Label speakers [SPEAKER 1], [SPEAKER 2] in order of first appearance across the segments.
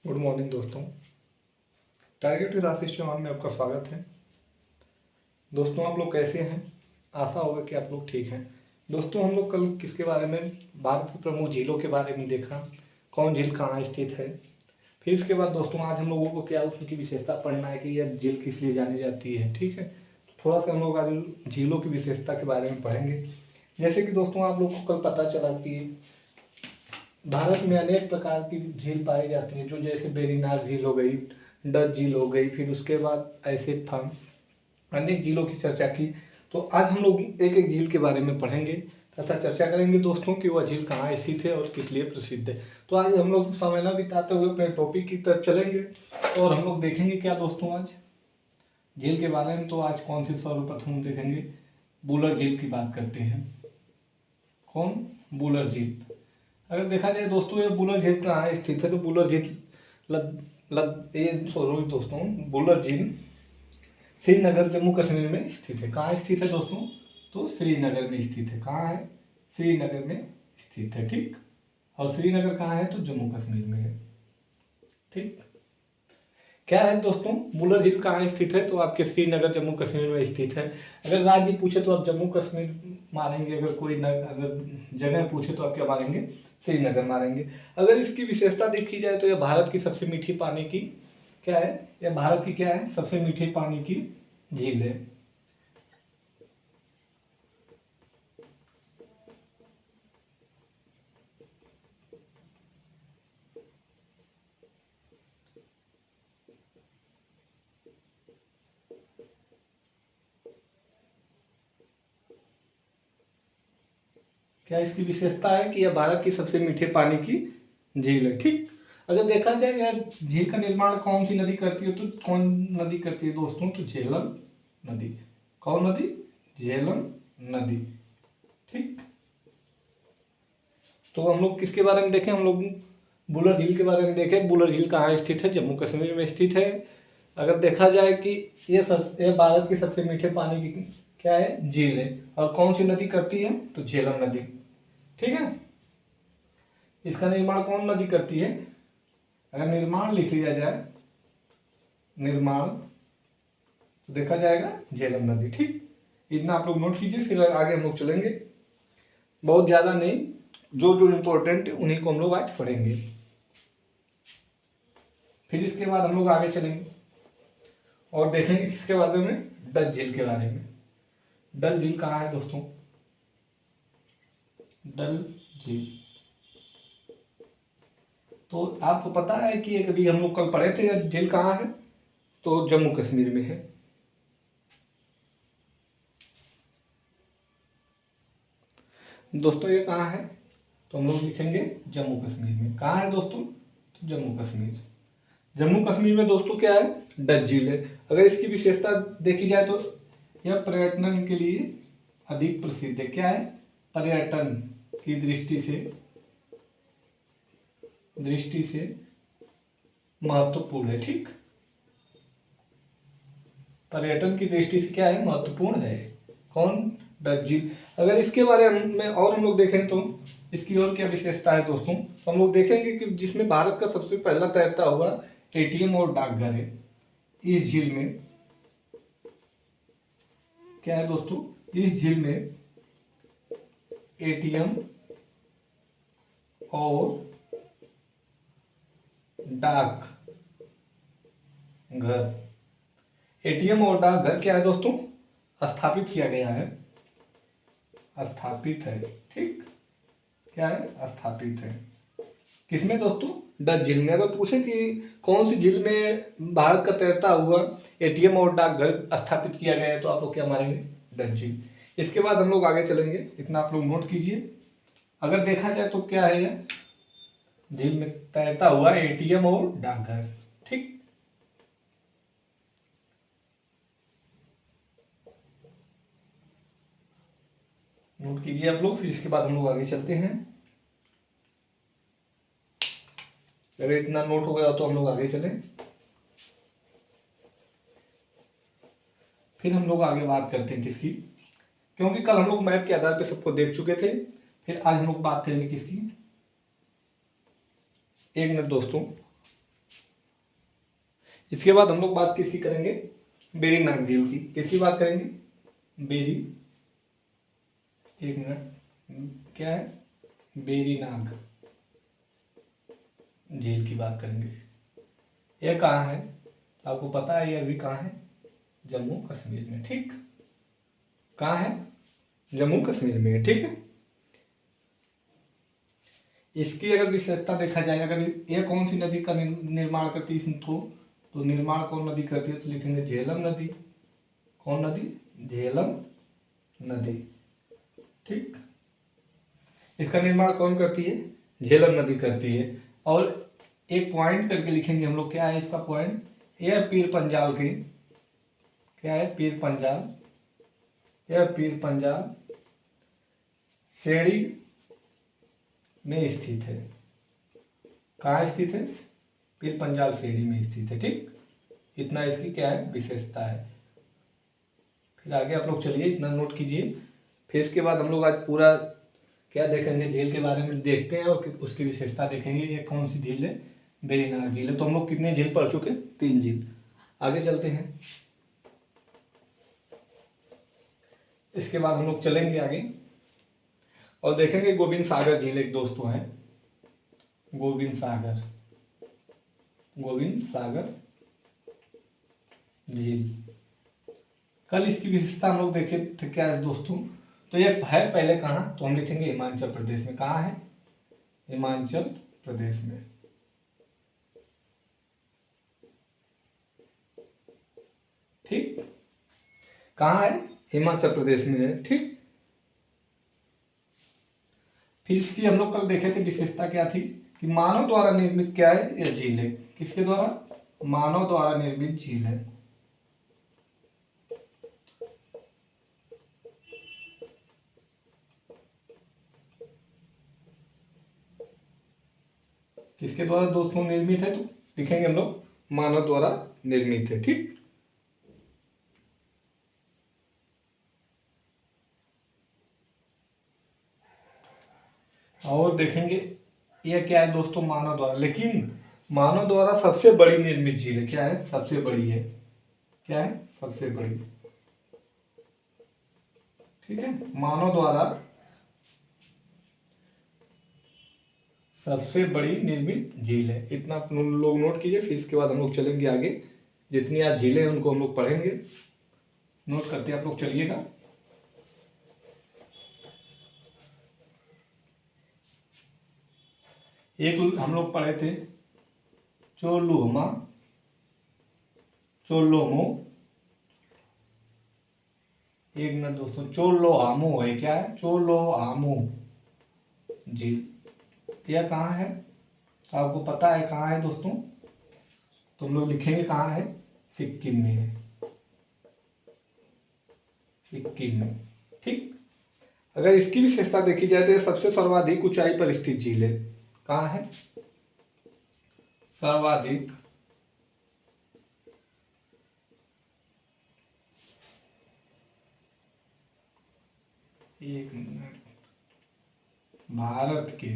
[SPEAKER 1] Good morning दोस्तों। Target with Ashish Chauhan में आपका स्वागत है। दोस्तों आप लोग कैसे हैं? आशा होगा कि आप लोग ठीक हैं। दोस्तों हम लोग कल किसके बारे में, भारत की प्रमुख झीलों के बारे में देखा, कौन झील कहाँ स्थित है। फिर इसके बाद दोस्तों आज हम लोगों को क्या उनकी विशेषता पढ़ना है कि यह झील किस लिए जानी जाती है। ठीक है, थोड़ा सा हम लोग आज झीलों की विशेषता के बारे में पढ़ेंगे। जैसे कि दोस्तों आप लोग को कल पता चला कि भारत में अनेक प्रकार की झील पाई जाती हैं, जो जैसे वेरीनाग झील हो गई, डच झील हो गई। फिर उसके बाद ऐसे था अनेक झीलों की चर्चा की। तो आज हम लोग एक एक झील के बारे में पढ़ेंगे तथा चर्चा करेंगे दोस्तों कि वह झील कहाँ स्थित है और किस लिए प्रसिद्ध है। तो आज हम लोग समय न बिताते हुए अपने टॉपिक की तरफ चलेंगे और हम लोग देखेंगे क्या दोस्तों आज झील के बारे में। तो आज कौन सी सर्वप्रथम हम देखेंगे, वुलर झील की बात करते हैं। कौन? वुलर झील। अगर देखा जाए दोस्तों ये वुलर झील कहाँ स्थित है, तो वुलर झील दोस्तों वुलर झील श्रीनगर जम्मू कश्मीर में स्थित है। कहाँ स्थित है दोस्तों? तो श्रीनगर में स्थित है। कहाँ है? श्रीनगर में स्थित है। ठीक, और श्रीनगर कहाँ है? तो जम्मू कश्मीर में है। ठीक, क्या है दोस्तों वुलर झील कहाँ स्थित है? तो आपके श्रीनगर जम्मू कश्मीर में स्थित है। अगर राज्य पूछे तो आप जम्मू कश्मीर मारेंगे, अगर कोई अगर जगह पूछे तो आप क्या मारेंगे? श्रीनगर मारेंगे। अगर इसकी विशेषता देखी जाए तो यह भारत की सबसे मीठी पानी की क्या है, यह भारत की क्या है? सबसे मीठे पानी की झील है। क्या इसकी विशेषता है कि यह भारत की सबसे मीठे पानी की झील है। ठीक, अगर देखा जाए यार झील का निर्माण कौन सी नदी करती है, तो कौन नदी करती है दोस्तों? तो झेलम नदी। कौन नदी? झेलम नदी। ठीक, तो हम लोग किसके बारे में देखें? हम लोग वुलर झील के बारे में देखें। वुलर झील कहाँ स्थित है? जम्मू कश्मीर में स्थित है। अगर देखा जाए कि ये भारत की सबसे मीठे पानी की क्या है? झील है। और कौन सी नदी करती है? तो झेलम नदी। ठीक है, इसका निर्माण कौन नदी करती है? अगर निर्माण लिख लिया जाए, निर्माण, तो देखा जाएगा झेलम नदी। ठीक, इतना आप लोग नोट कीजिए, फिर आगे हम लोग चलेंगे। बहुत ज़्यादा नहीं, जो जो इम्पोर्टेंट है उन्हीं को हम लोग आज पढ़ेंगे। फिर इसके बाद हम लोग आगे चलेंगे और देखेंगे किसके बारे में? डल झील के बारे में। डल झील कहाँ है दोस्तों? डल झील, तो आपको पता है कि एक अभी हम लोग कल पढ़े थे झील कहाँ है? तो जम्मू कश्मीर में है। दोस्तों ये कहाँ है? तो हम लोग लिखेंगे जम्मू कश्मीर में। कहाँ है दोस्तों? तो जम्मू कश्मीर। जम्मू कश्मीर में दोस्तों क्या है? डल झील है। अगर इसकी विशेषता देखी जाए तो यह पर्यटन के लिए अधिक प्रसिद्ध है। क्या है? पर्यटन की दृष्टि से महत्वपूर्ण है। ठीक, पर्यटन की दृष्टि से क्या है? महत्वपूर्ण है। कौन? डल झील। अगर इसके बारे में और हम लोग देखें तो इसकी और क्या विशेषता है दोस्तों, तो हम लोग देखेंगे कि जिसमें भारत का सबसे पहला तैरता हुआ एटीएम और डाकघर है। इस झील में क्या है दोस्तों? इस झील में एटीएम और डाक घर, एटीएम और डाकघर क्या है दोस्तों? स्थापित किया गया है। स्थापित है। ठीक, क्या है? स्थापित है। किसमें दोस्तों? डल झील में। अगर पूछे कि कौन सी झील में भारत का तैरता हुआ एटीएम और डाकघर स्थापित किया गया है, तो आप लोग क्या मारेंगे? डल झील। इसके बाद हम लोग आगे चलेंगे, इतना आप लोग नोट कीजिए। अगर देखा जाए तो क्या है? झील में तैरता हुआ एटीएम और डाकघर। ठीक, नोट कीजिए आप लोग, फिर इसके बाद हम लोग आगे चलते हैं। अगर इतना नोट हो गया तो हम लोग आगे चलें। फिर हम लोग आगे बात करते हैं किसकी, क्योंकि कल हम लोग मैप के आधार पे सबको देख चुके थे। फिर आज हम लोग बात करेंगे किसकी? एक मिनट दोस्तों, इसके बाद हम लोग बात किसकी करेंगे, बेरी नाग झील की। किसकी बात करेंगे, बेरी, एक मिनट, क्या है, बेरी नाग झील की बात करेंगे। यह कहाँ है, आपको पता है, यह अभी कहाँ है, जम्मू कश्मीर में, ठीक। कहाँ है, जम्मू कश्मीर में, ठीक है। इसकी अगर विशेषता देखा जाए, अगर यह कौन सी नदी का निर्माण करती है, तो निर्माण कौन नदी करती है, तो लिखेंगे झेलम नदी। कौन नदी, झेलम नदी, ठीक। इसका निर्माण कौन करती है, झेलम नदी करती है। और एक पॉइंट करके लिखेंगे हम लोग, क्या है इसका पॉइंट, यह पीर पंजाल की, क्या है, पीर पंजाल, यह पीर पंजाल श्रेणी में स्थित है। कहाँ स्थित है, पीर पंजाल श्रेणी में स्थित है, ठीक। इतना इसकी क्या है, विशेषता है। फिर आगे आप लोग चलिए, इतना नोट कीजिए। फिर इसके बाद हम लोग आज पूरा क्या देखेंगे, झील के बारे में देखते हैं और उसकी विशेषता देखेंगे। ये कौन सी झील है, वेरी नाग झील है। तो हम लोग कितने झील पढ़ चुके, 3 झील। आगे चलते हैं, इसके बाद हम लोग चलेंगे आगे और देखेंगे गोविंद सागर झील, एक दोस्तों है गोविंद सागर, गोविंद सागर झील। कल इसकी विशेषता हम लोग देखे थे, क्या है दोस्तों, तो ये है पहले कहाँ, तो हम लिखेंगे हिमाचल प्रदेश में। कहाँ है, हिमाचल प्रदेश में, ठीक। कहाँ है, हिमाचल प्रदेश में है, ठीक। फिर इसकी हम लोग कल देखे थे विशेषता क्या थी, कि मानव द्वारा निर्मित क्या है, यह झील है। किसके द्वारा, मानव द्वारा निर्मित झील है। किसके द्वारा दोस्तों निर्मित है, तो लिखेंगे हम लोग मानव द्वारा निर्मित है, ठीक। और देखेंगे यह क्या है दोस्तों, मानव द्वारा, लेकिन मानव द्वारा सबसे बड़ी निर्मित झील है। क्या है, सबसे बड़ी है, क्या है, सबसे बड़ी, ठीक है। मानव द्वारा सबसे बड़ी निर्मित झील है, इतना लोग नोट कीजिए। फिर इसके बाद हम लोग चलेंगे आगे, जितनी आज झीलें हैं उनको हम लोग पढ़ेंगे, नोट करते आप लोग चलिएगा। एक हम लोग पढ़े थे चोलुमा, चोलोमो, एक मिनट दोस्तों, चोलोहामो है, क्या है, चोलोहामो झील। यह कहाँ है, तो आपको पता है कहाँ है दोस्तों, तो हम लोग लिखेंगे कहाँ है, सिक्किम में है, सिक्किम में, ठीक। अगर इसकी विशेषता देखी जाए तो यह सबसे सर्वाधिक ऊंचाई पर स्थित झील है। कहाँ है, सर्वाधिक एक मिनट, भारत के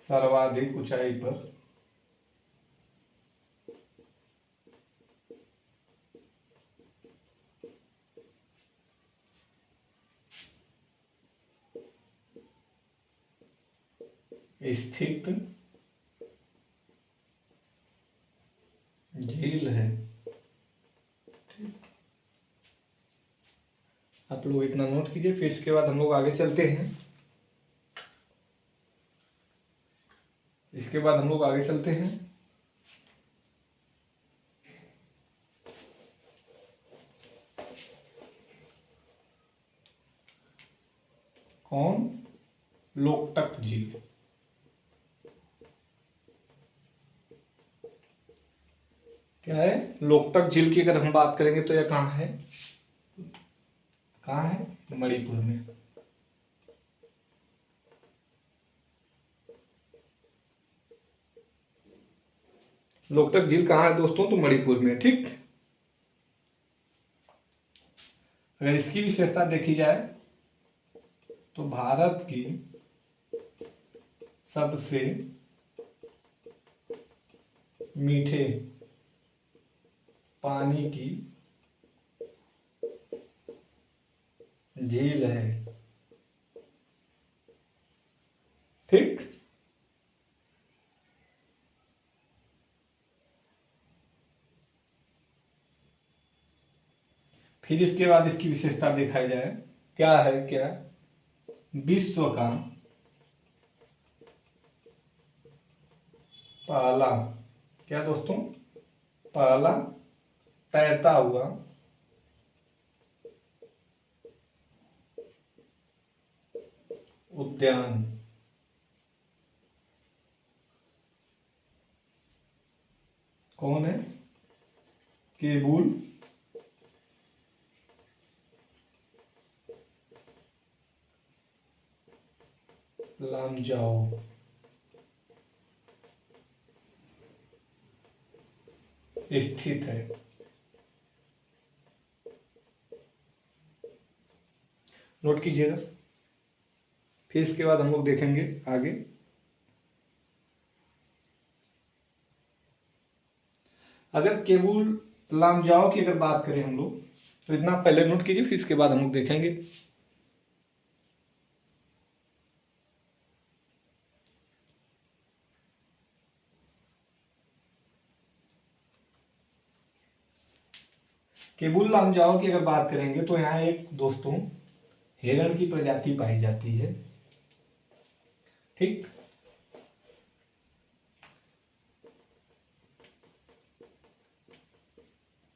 [SPEAKER 1] सर्वाधिक ऊंचाई पर स्थित झील है, आप लोग इतना नोट कीजिए। फिर इसके बाद हम लोग आगे चलते हैं, इसके बाद हम लोग आगे चलते हैं। कौन, लोकटक झील, क्या है, लोकटक झील की अगर हम बात करेंगे तो यह कहाँ है, कहाँ है, मणिपुर में, लोकटक झील कहाँ है दोस्तों, तो मणिपुर में, ठीक। अगर इसकी विशेषता देखी जाए तो भारत की सबसे मीठे पानी की झील है। ठीक। फिर इसके बाद इसकी विशेषता देखा जाए, क्या है, क्या विश्व का पहला, क्या दोस्तों, पहला तैरता हुआ उद्यान कौन है? केबुल लामजाओ स्थित है। नोट कीजिएगा। फिर इसके बाद हम लोग देखेंगे आगे। अगर केबुल लामजाओ की अगर बात करें हम लोग, तो इतना पहले नोट कीजिए, फिर इसके बाद हम लोग देखेंगे। केबुल लामजाओ की अगर बात करेंगे तो यहाँ एक दोस्तों हिरण की प्रजाति पाई जाती है। ठीक।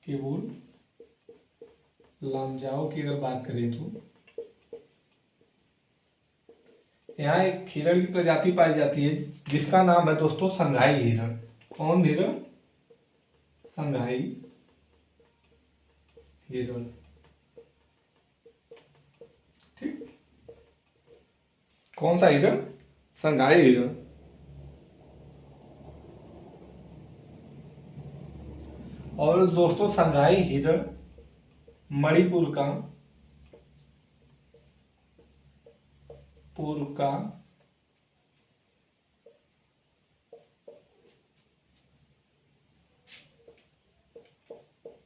[SPEAKER 1] केबुल लामजाओ की अगर बात करें तो यहाँ एक हिरण की प्रजाति पाई जाती है जिसका नाम है दोस्तों संघाई हिरण। कौन हिरण? संघाई हिरण। ठीक। कौन सा हिरण? संघाई हिरण। और दोस्तों संघाई हिरण मणिपुर का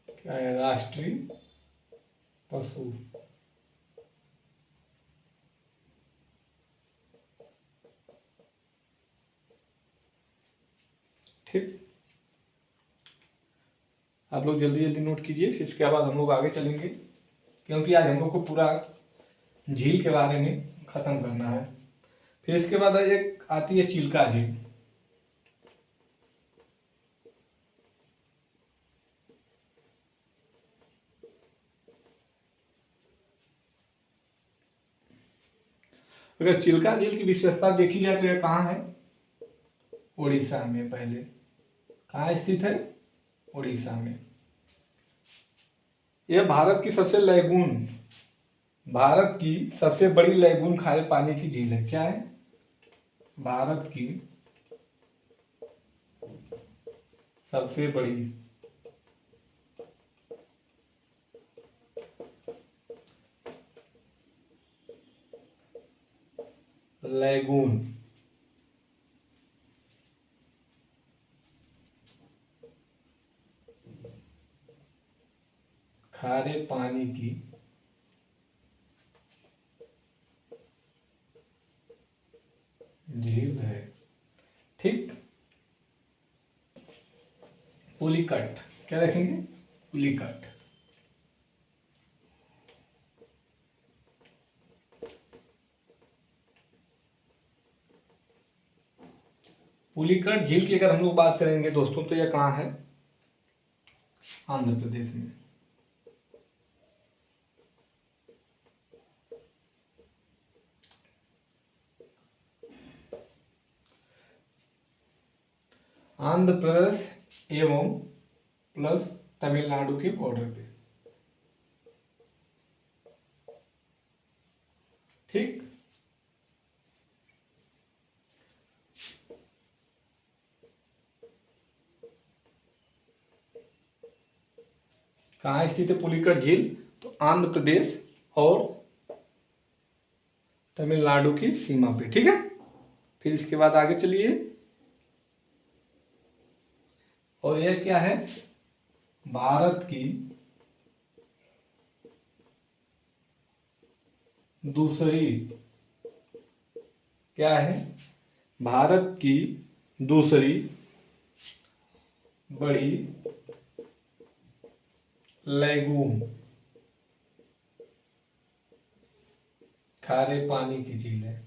[SPEAKER 1] क्या है? राष्ट्रीय पशु। ठीक। आप लोग जल्दी जल्दी नोट कीजिए, फिर इसके बाद हम लोग आगे चलेंगे, क्योंकि आज हम लोग को पूरा झील के बारे में खत्म करना है। फिर इसके बाद एक आती है चिल्का झील। अगर चिल्का झील की विशेषता देखी जाए तो यह कहाँ है? उड़ीसा में। पहले कहाँ स्थित है? उड़ीसा में। यह भारत की सबसे बड़ी लैगून खारे पानी की झील है। क्या है? भारत की सबसे बड़ी लैगून खारे पानी की झील है। ठीक। पुलिकट, क्या रखेंगे? पुलिकट। पुलिकट झील की अगर हम लोग बात करेंगे दोस्तों तो यह कहाँ है? आंध्र प्रदेश में। आंध्र प्रदेश एवं प्लस तमिलनाडु के बॉर्डर पे। ठीक। कहाँ स्थित है पुलिकट झील? तो आंध्र प्रदेश और तमिलनाडु की सीमा पे। ठीक है। फिर इसके बाद आगे चलिए। और यह क्या है, भारत की दूसरी, क्या है, भारत की दूसरी बड़ी लैगून, खारे पानी की झील है।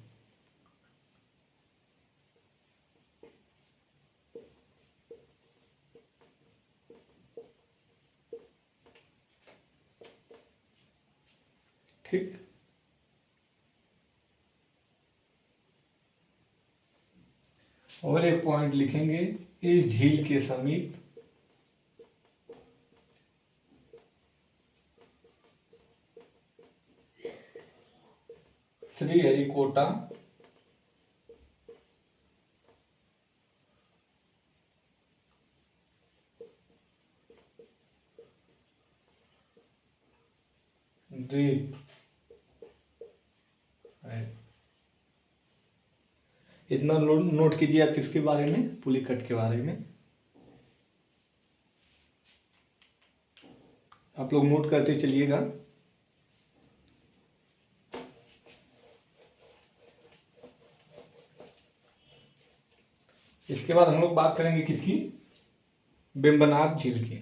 [SPEAKER 1] ठीक, और एक पॉइंट लिखेंगे, इस झील के समीप श्रीहरिकोटा द्वीप है। इतना नोट कीजिए आप, किसके बारे में, पुलिकट के बारे में। आप लोग नोट करते चलिएगा। इसके बाद हम लोग बात करेंगे किसकी, वेम्बनाड झील की।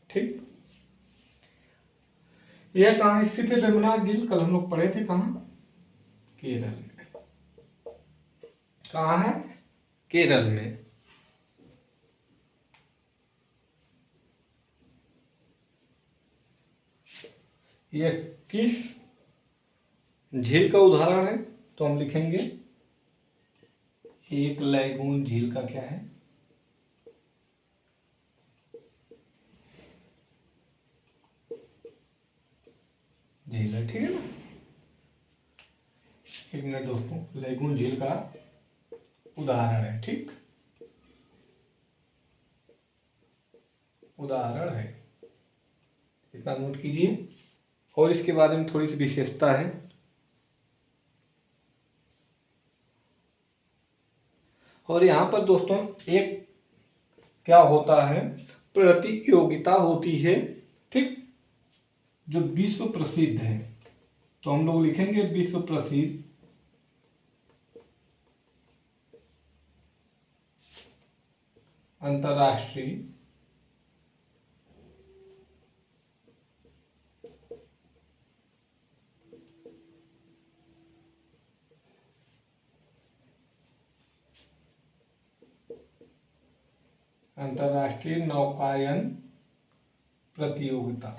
[SPEAKER 1] ठीक, यह कहाँ स्थित है वेम्बनाड झील, कल हम लोग पढ़े थे, कहाँ, केरल में। कहाँ है, केरल में। यह किस झील का उदाहरण है, तो हम लिखेंगे एक लैगून झील का क्या है, झील है। ठीक है ना, एक मिनट दोस्तों, लैगून झील का उदाहरण है। ठीक, उदाहरण है, इतना नोट कीजिए। और इसके बारे में थोड़ी सी विशेषता है। और यहाँ पर दोस्तों एक क्या होता है, प्रतियोगिता होती है, ठीक, जो विश्व प्रसिद्ध है। तो हम लोग लिखेंगे विश्व प्रसिद्ध अंतर्राष्ट्रीय अंतर्राष्ट्रीय नौकायन प्रतियोगिता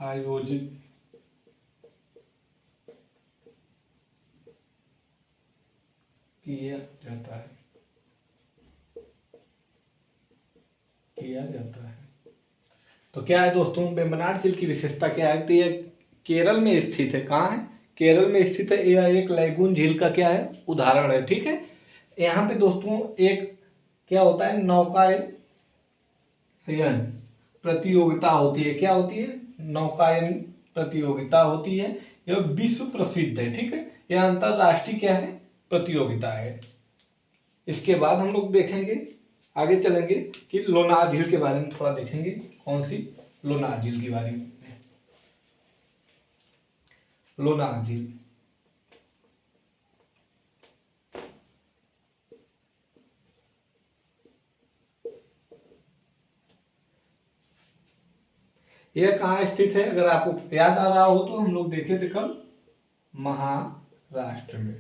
[SPEAKER 1] आयोजित किया जाता है, किया जाता है। तो क्या है दोस्तों, वेम्बनाड झील की विशेषता क्या है, तो यह केरल में स्थित है। कहाँ है, केरल में स्थित है। यह एक लैगून झील का क्या है, उदाहरण है। ठीक है, यहाँ पे दोस्तों एक क्या होता है, नौकायन प्रतियोगिता होती है। क्या होती है, नौकायन प्रतियोगिता होती है। यह विश्व प्रसिद्ध है। ठीक है, यह अंतरराष्ट्रीय क्या है, प्रतियोगिता है। इसके बाद हम लोग देखेंगे, आगे चलेंगे कि लोनार झील के बारे में थोड़ा देखेंगे। कौन सी, लोनार झील के बारे में। लोनार झील यह कहाँ स्थित है, अगर आपको याद आ रहा हो तो हम लोग देखे थे कल, महाराष्ट्र में।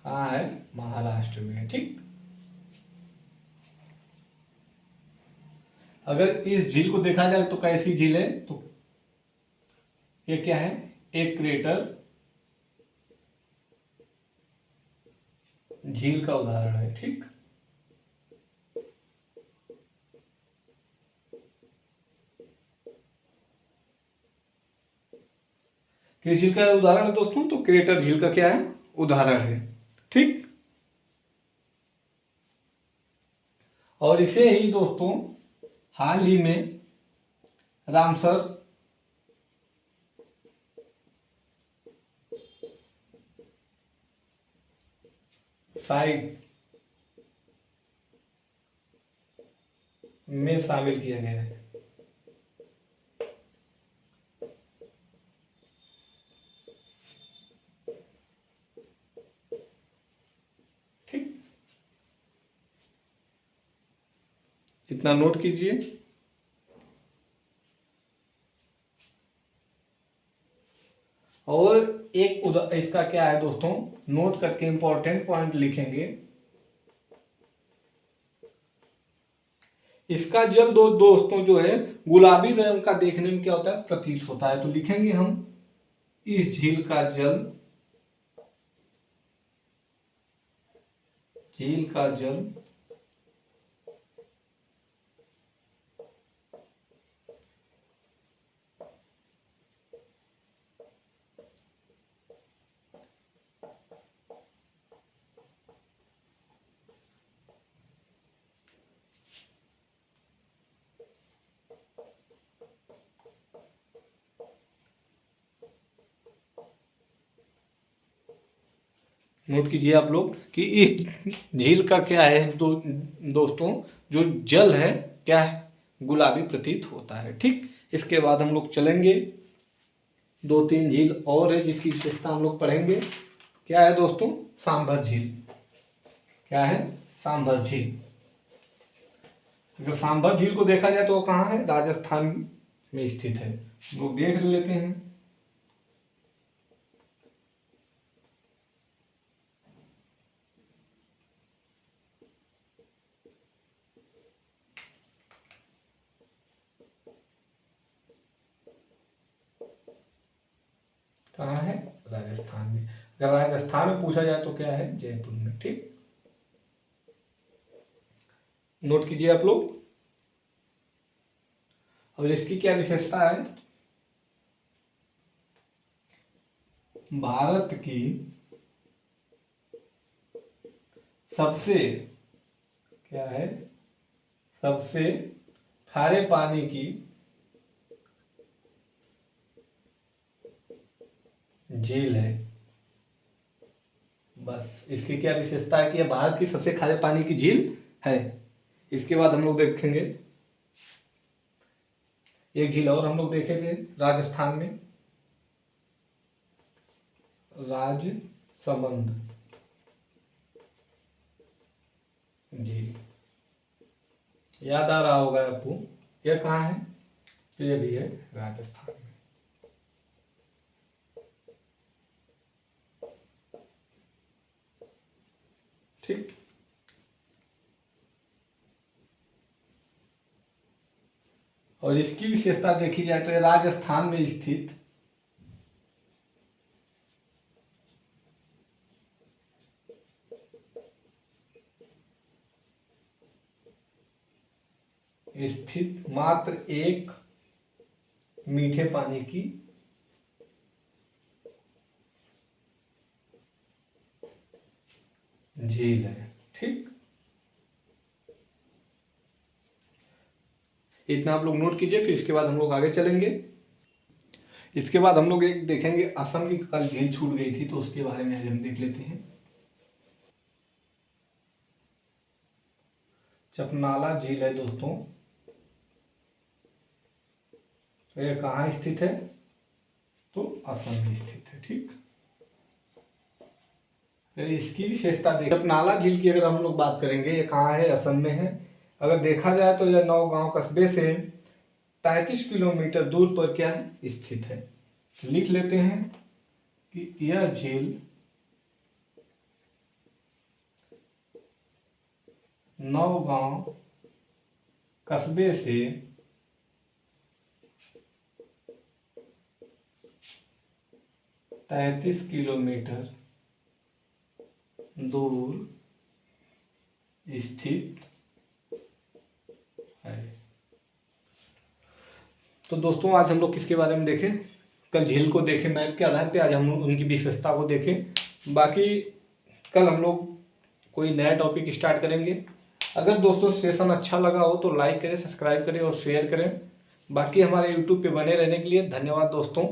[SPEAKER 1] कहाँ है, महाराष्ट्र में है। ठीक, अगर इस झील को देखा जाए तो कैसी झील है, तो ये क्या है, एक क्रेटर झील का उदाहरण है। ठीक, किस झील का उदाहरण है दोस्तों, तो क्रेटर झील का क्या है, उदाहरण है। ठीक, और इसे ही दोस्तों हाल ही में रामसर साइट में शामिल किया गया है। ठीक, इतना नोट कीजिए। और एक इसका क्या है दोस्तों, नोट करके इंपॉर्टेंट पॉइंट लिखेंगे। इसका जल दोस्तों जो है गुलाबी रंग का देखने में क्या होता है, प्रतीत होता है। तो लिखेंगे हम इस झील का जल, झील का जल नोट कीजिए आप लोग कि इस झील का क्या है दोस्तों, जो जल है क्या है, गुलाबी प्रतीत होता है। ठीक, इसके बाद हम लोग चलेंगे, 2-3 झील और है जिसकी विशेषता हम लोग पढ़ेंगे। क्या है दोस्तों, सांभर झील। क्या है, सांभर झील। अगर सांभर झील को देखा जाए तो वो कहाँ है, राजस्थान में स्थित है। लोग देख लेते हैं। कहाँ है, राजस्थान में। अगर राजस्थान में पूछा जाए तो क्या है, जयपुर में। ठीक, नोट कीजिए आप लोग। और इसकी क्या विशेषता है, भारत की सबसे क्या है, सबसे खारे पानी की झील है। बस इसकी क्या विशेषता है कि यह भारत की सबसे खारे पानी की झील है। इसके बाद हम लोग देखेंगे एक झील और हम लोग देखे थे राजस्थान में, राजसमंद झील। याद आ रहा होगा आपको, यह कहाँ है, तो यह भी है राजस्थान में। ठीक, और इसकी विशेषता देखी जाए तो यह राजस्थान में स्थित मात्र एक मीठे पानी की झील है। ठीक, इतना आप लोग नोट कीजिए। फिर इसके बाद हम लोग आगे चलेंगे। इसके बाद हम लोग एक देखेंगे, असम की कल झील छूट गई थी तो उसके बारे में आज हम देख लेते हैं। चपनाला झील है दोस्तों, यह कहाँ स्थित है, तो असम में स्थित है। ठीक, इसकी विशेषता देखिए, चपनाला झील की अगर हम लोग बात करेंगे, ये कहाँ है, असम में है। अगर देखा जाए तो यह नौगांव कस्बे से 33 किलोमीटर दूर पर क्या है, स्थित है। तो लिख लेते हैं कि यह झील नौगांव कस्बे से 33 किलोमीटर दूर स्थित है। तो दोस्तों आज हम लोग किसके बारे में देखें, कल झील को देखें मैप के आधार पे, आज हम लोग उनकी विशेषता को देखें। बाकी कल हम लोग कोई नया टॉपिक स्टार्ट करेंगे। अगर दोस्तों सेशन अच्छा लगा हो तो लाइक करें, सब्सक्राइब करें और शेयर करें। बाकी हमारे यूट्यूब पे बने रहने के लिए धन्यवाद दोस्तों।